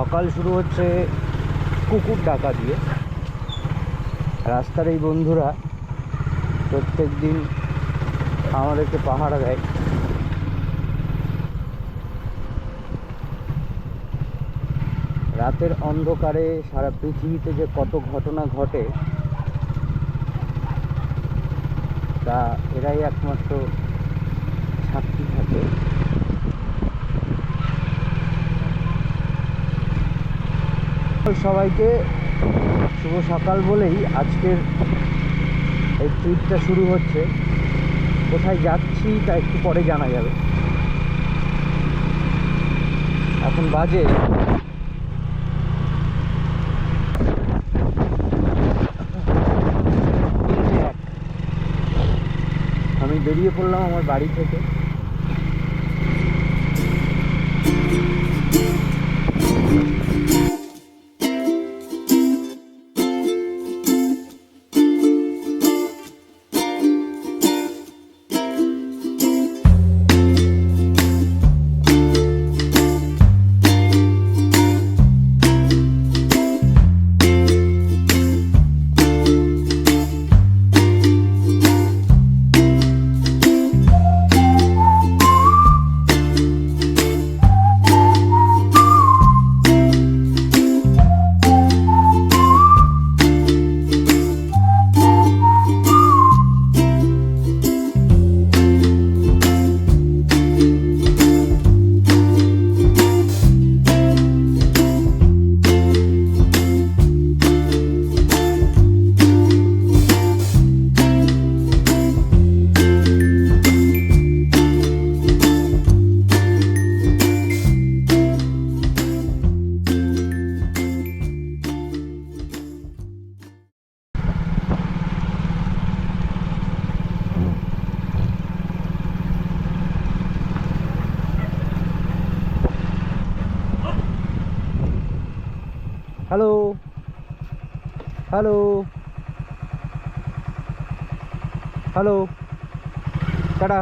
সকাল শুরু হচ্ছে কুকুর ডাকা দিয়ে। রাস্তার এই বন্ধুরা প্রত্যেক দিন আমাদেরকে পাহারা দেয়। রাতের অন্ধকারে সারা পৃথিবীতে যে কত ঘটনা ঘটে তা এরাই একমাত্র সাক্ষী থাকে। সবাইকে শুভ সকাল বলেই আজকের এই ট্রিপটা শুরু হচ্ছে। কোথায় যাচ্ছি তা একটু পরে জানা যাবে। এখন বাজে আমি বেরিয়ে পড়লাম আমার বাড়ি থেকে। Hello hello hello, tata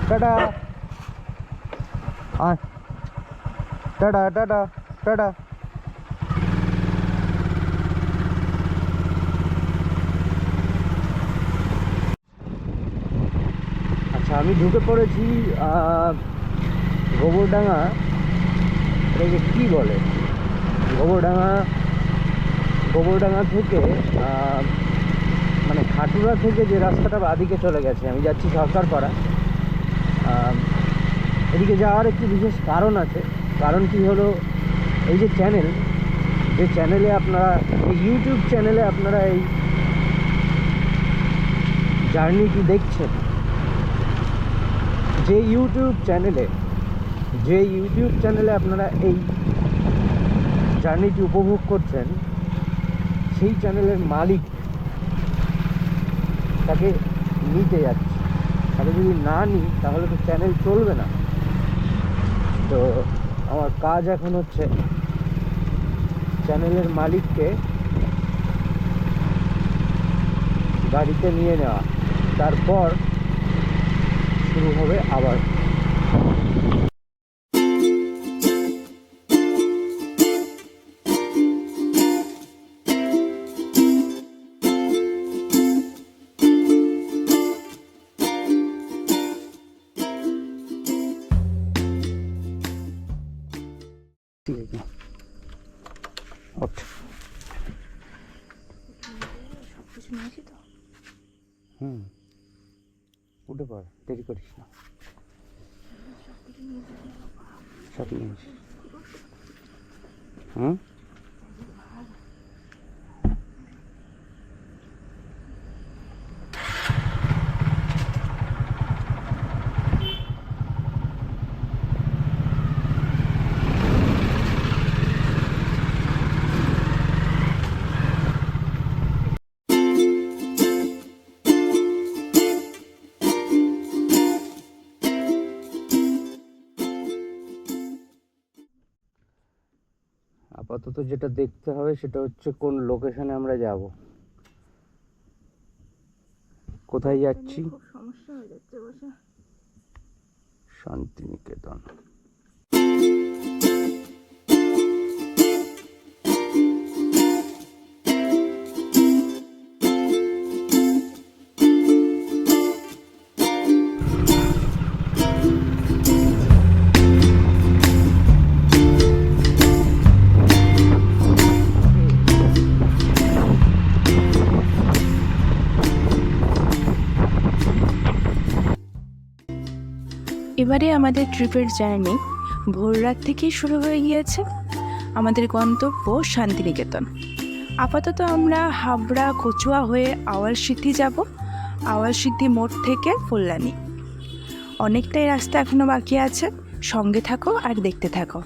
tata, আয় টাটা টাটা টাটা। আচ্ছা, আমি ঢুকে পড়েছি গোবরডাঙ্গা। এটাকে কী বলে? গোবরডাঙ্গা থেকে মানে খাটুরা থেকে যে রাস্তাটা বাদিকে চলে গেছে, আমি যাচ্ছি সরকারপাড়া। এদিকে যাওয়ার একটি বিশেষ কারণ আছে। কারণ কি হলো, এই যে চ্যানেলে আপনারা, এই ইউটিউব চ্যানেলে আপনারা এই জার্নিটি দেখছেন, যে ইউটিউব চ্যানেলে আপনারা এই জার্নিটি উপভোগ করছেন, সেই চ্যানেলের মালিক তাকে নিতে যাচ্ছে। তাকে যদি না নিই তাহলে তো চ্যানেল চলবে না। তো আমার কাজ এখন হচ্ছে চ্যানেলের মালিককে গাড়িতে নিয়ে নেওয়া, তারপর শুরু হবে আবার। ঠিক আছে, উঠে পড়, দেরি করিস না। সব নিয়ে আপাতত যেটা দেখতে হবে সেটা হচ্ছে কোন লোকেশনে আমরা যাব, কোথায় যাচ্ছি। খুব সমস্যা হয়ে যাচ্ছে বসে। শান্তিনিকেতন। এবারে আমাদের ট্রিপের জার্নি ভোর রাত থেকেই শুরু হয়ে গিয়েছে। আমাদের গন্তব্য শান্তিনিকেতন। আপাতত আমরা হাবড়া কচুয়া হয়ে আওয়ালসিদ্ধি যাব। আওয়ালসিদ্ধি মোড় থেকে কল্যাণী। অনেকটাই রাস্তা এখনও বাকি আছে। সঙ্গে থাকো আর দেখতে থাকো।